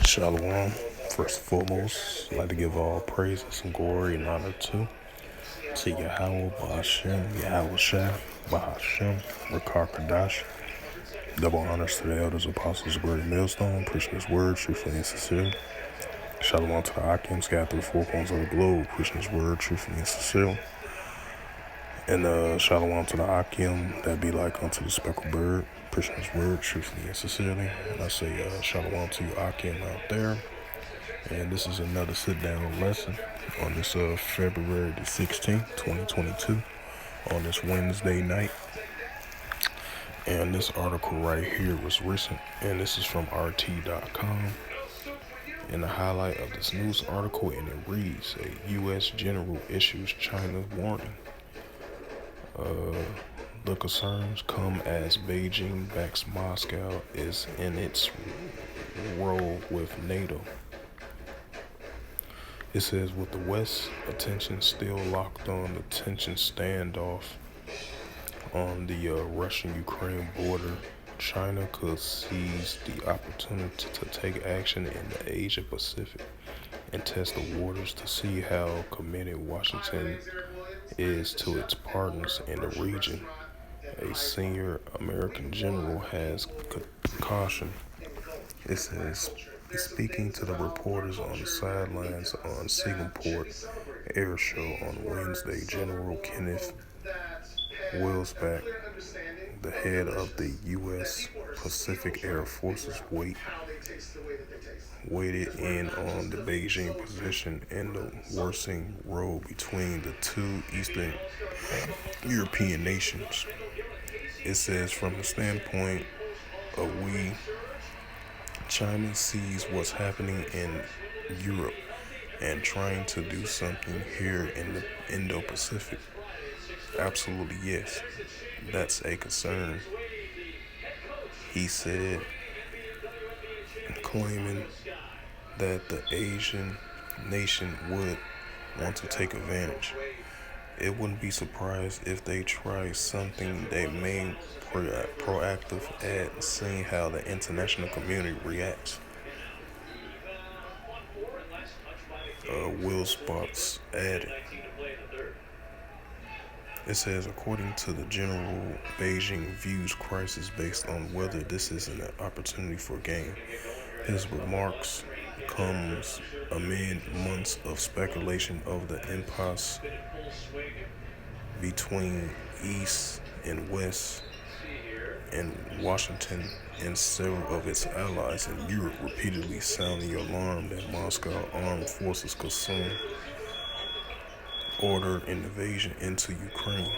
Shalom. First and foremost, I'd like to give all praises and glory and honor to Yahweh, Bahashem, Yahweh Shah, Bahashem, Rakar Kadash. Double honors to the elders, apostles, great millstone, preaching his word, truthfully and sincerely. Shalom to the Akim, scattered through the four corners of the globe, preaching his word, truthfully and sincerely. And shalom to the Akim, that be like unto the speckled bird, preaching his word, truthfully and sincerely. And I say shalom to you Akim out there. And this is another sit-down lesson on this February the 16th, 2022, on this Wednesday night. And this article right here was recent, and this is from RT.com. And the highlight of this news article, and it reads, a U.S. general issues China warning. The concerns come as Beijing backs Moscow is in its role with NATO. It says, with the West's attention still locked on the tension standoff on the Russian-Ukraine border, China could seize the opportunity to take action in the Asia-Pacific and test the waters to see how committed Washington is to its partners in the region. A senior American general has cautioned. It says, speaking to the reporters on the sidelines on Singapore Air Show on Wednesday, General Kenneth Welsbach, the head of the U.S. Pacific Air Forces, weighed in on the Beijing position and the worsening road between the two Eastern European nations. It says, from the standpoint of China sees what's happening in Europe and trying to do something here in the Indo-Pacific. Absolutely, yes. That's a concern, he said, claiming that the Asian nation would want to take advantage. It wouldn't be surprised if they try something they may proactive at seeing how the international community reacts. Will Spots added. It says, according to the general, Beijing views crisis based on whether this is an opportunity for gain. His remarks comes amid months of speculation of the impasse between East and West, and Washington and several of its allies in Europe repeatedly sounding alarm that Moscow armed forces could soon order an invasion into Ukraine.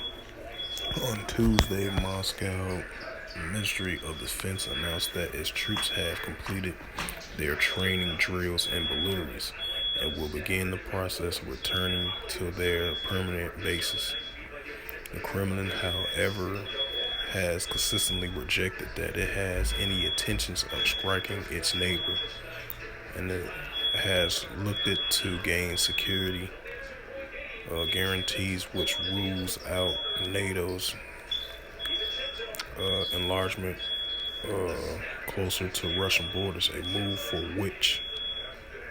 On Tuesday, Moscow Ministry of Defense announced that its troops have completed their training drills and ballooneries and will begin the process of returning to their permanent bases. The Kremlin, however, has consistently rejected that it has any intentions of striking its neighbor, and it has looked to gain security guarantees, which rules out NATO's enlargement closer to Russian borders, a move for which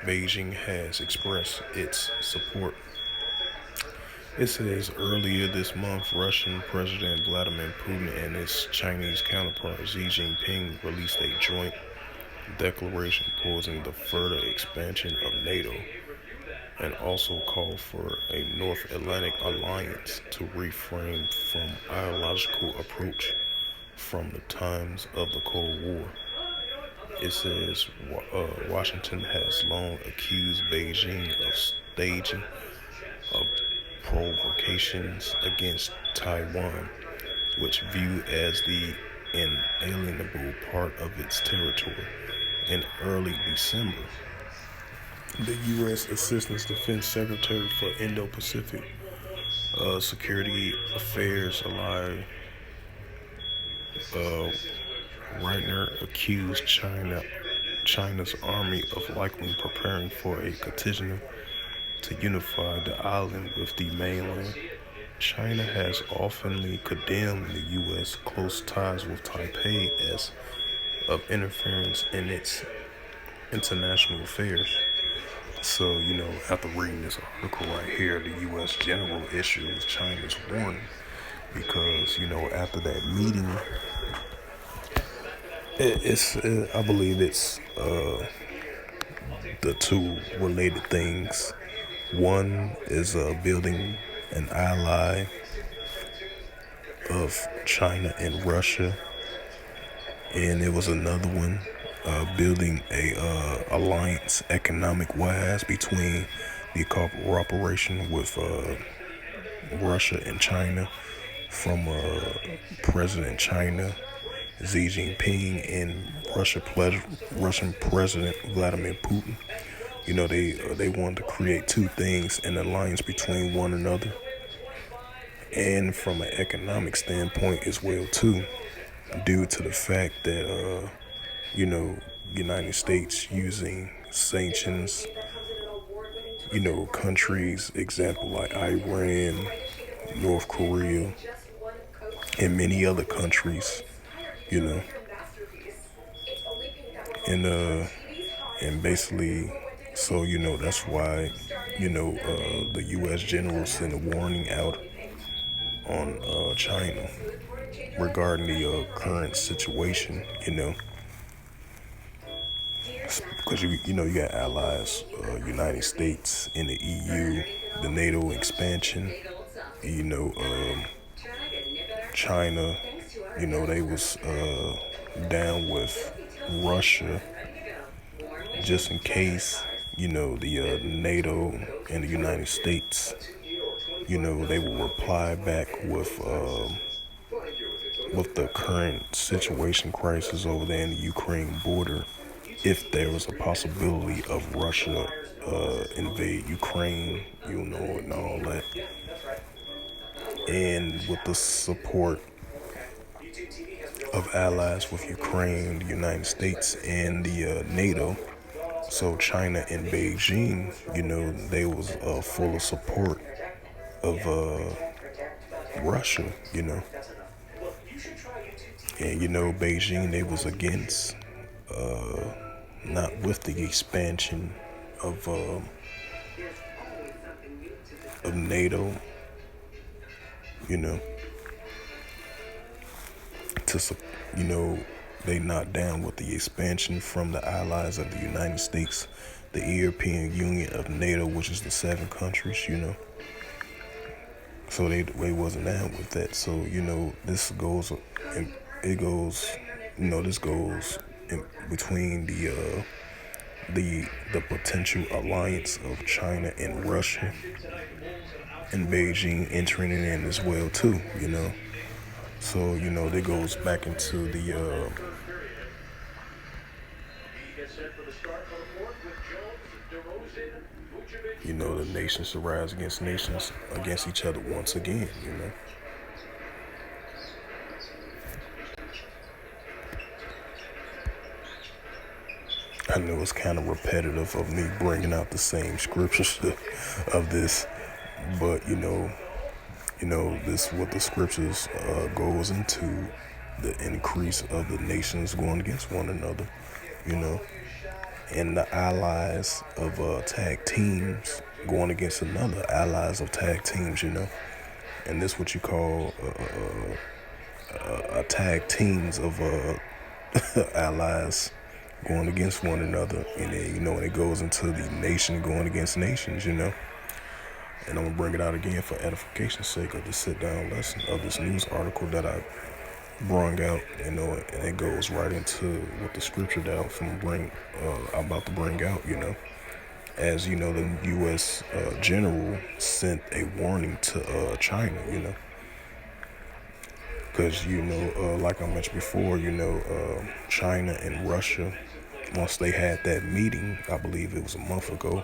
Beijing has expressed its support. It says earlier this month, Russian President Vladimir Putin and his Chinese counterpart Xi Jinping released a joint declaration opposing the further expansion of NATO and also called for a North Atlantic alliance to refrain from ideological approach from the times of the Cold War. It says Washington has long accused Beijing of staging provocations against Taiwan, which viewed as the inalienable part of its territory. In early December, the U.S. Assistant Defense Secretary for Indo-Pacific Security Affairs ally Reitner accused China's army of likely preparing for a contingent to unify the island with the mainland. China has often condemned the U.S. close ties with Taipei as of interference in its international affairs. So, after reading this article right here, the U.S. General issues China's warning because, after that meeting, I believe it's the two related things. One is building an ally of China and Russia, and it was another one building a alliance economic wise between the cooperation with Russia and China from President China Xi Jinping and Russian President Vladimir Putin. They wanted to create two things, an alliance between one another, and from an economic standpoint as well too, due to the fact that United States using sanctions, countries, example like Iran, North Korea, and many other countries, you know, and basically, so that's why the U.S. general sent a warning out on China regarding the current situation, because you got allies, United States and the EU, the NATO expansion, China, they was down with Russia just in case, the NATO and the United States, they will reply back with the current situation crisis over there in the Ukraine border, if there was a possibility of Russia invade Ukraine, and all that. And with the support of allies with Ukraine, the United States, and the NATO, so China and Beijing, they was full of support of Russia, and Beijing, they was against, not with the expansion of NATO, they not down with the expansion from the allies of the United States, the European Union of NATO, which is the 7 countries, So they wasn't down with that. So, this goes, this goes in between the potential alliance of China and Russia, and Beijing entering it in as well too, So, that goes back into the the nations to rise against nations against each other once again, I know it's kind of repetitive of me bringing out the same scriptures of this, but this what the scriptures goes into the increase of the nations going against one another, and the allies of tag teams going against another allies of tag teams, and this what you call a tag teams of allies going against one another, and then and it goes into the nation going against nations, and I'm gonna bring it out again for edification's sake of the sit down lesson of this news article that I brought out, and it goes right into what the scripture that I'm about to bring out, as the U.S. General sent a warning to China, because like I mentioned before, China and Russia, once they had that meeting, I believe it was a month ago.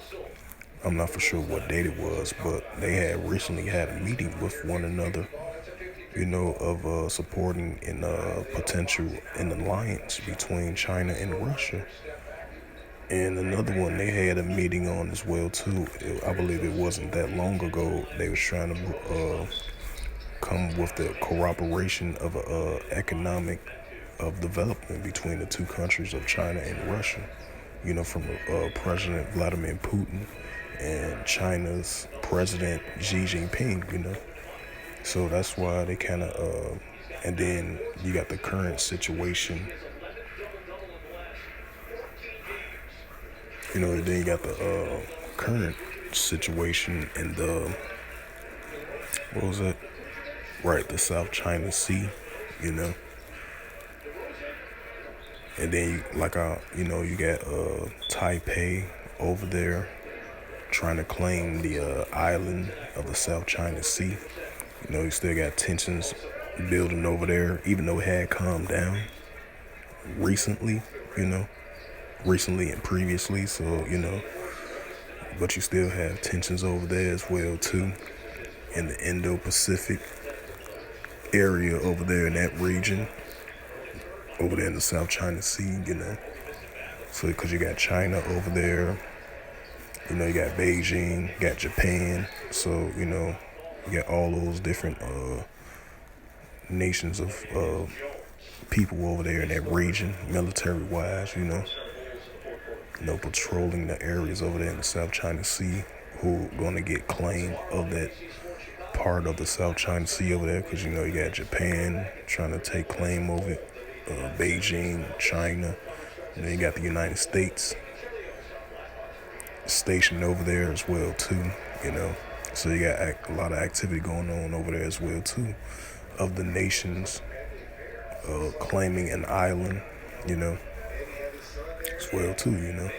I'm not for sure what date it was, but they had recently had a meeting with one another, of supporting in potential an alliance between China and Russia. And another one they had a meeting on as well too. I believe it wasn't that long ago. They was trying to come with the cooperation of economic of development between the two countries of China and Russia. from President Vladimir Putin and China's President Xi Jinping. So that's why they kind of, and then you got the current situation, and then you got the current situation in what was it? Right, the South China Sea, you know. And then, you got Taipei over there trying to claim the island of the South China Sea. You still got tensions building over there, even though it had calmed down recently, recently and previously. So, but you still have tensions over there as well, too, in the Indo-Pacific area over there in that region, over there in the South China Sea, So, because you got China over there, you got Beijing, got Japan. So, you got all those different nations of people over there in that region, military-wise, patrolling the areas over there in the South China Sea, who going to get claim of that part of the South China Sea over there, because, you got Japan trying to take claim of it, Beijing, China, and then you got the United States stationed over there as well, too, So you got a lot of activity going on over there as well, too, of the nations claiming an island, as well, too,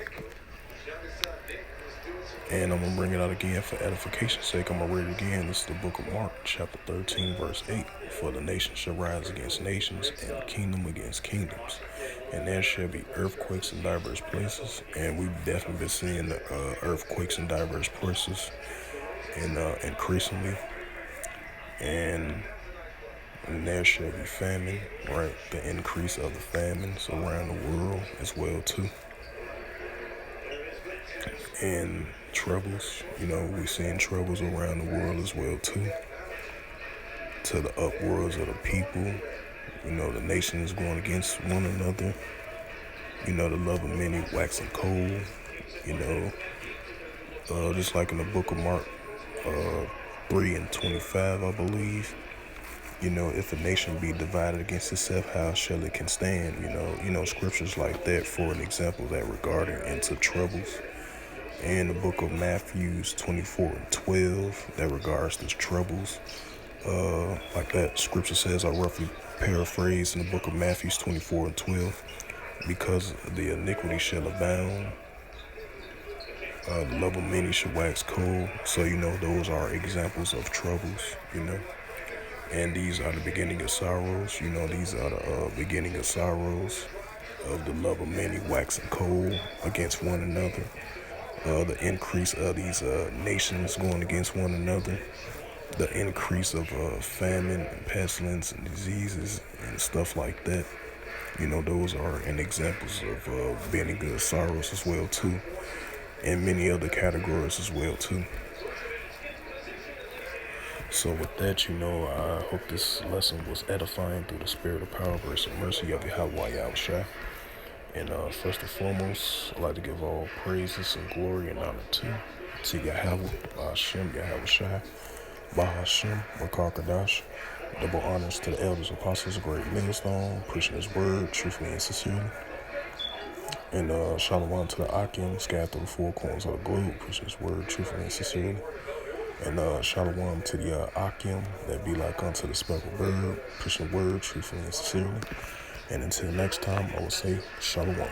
And I'm going to bring it out again for edification's sake. I'm going to read it again. This is the book of Mark, chapter 13, verse 8. For the nation shall rise against nations, and the kingdom against kingdoms. And there shall be earthquakes in diverse places. And we've definitely been seeing the earthquakes in diverse places and increasingly. And there shall be famine, right? The increase of the famines around the world as well, too. And troubles, we're seeing troubles around the world as well, too. To the upwards of the people, the nations going against one another. The love of many waxing cold, just like in the book of Mark 3:25, I believe. If a nation be divided against itself, how shall it can stand? Scriptures like that for an example that regarding into troubles. And the book of Matthew 24:12 that regards to troubles. Like that scripture says, I roughly paraphrase in the book of Matthew 24:12, because the iniquity shall abound, the love of many shall wax cold. So, those are examples of troubles, and these are the beginning of sorrows. These are the beginning of sorrows of the love of many waxing cold against one another. The increase of these nations going against one another, the increase of famine and pestilence and diseases and stuff like that. Those are examples of beginning of sorrows as well, too, and many other categories as well, too. So with that, I hope this lesson was edifying through the spirit of power, grace, and mercy of Yahweh Yahushua. And first and foremost, I'd like to give all praises and glory and honor to Yahweh, Bahashem, Yahushua, Bahashem, Bakar Kadash. Double honors to the elders, apostles, a great millstone, preaching his word truthfully and sincerely. And shalom to the Akim, scattered through the four corners of the globe, preaching his word truthfully and sincerely. And shalom to the Akim that be like unto the speckled bird, preaching the word truthfully and sincerely. And until next time, I will say shalom.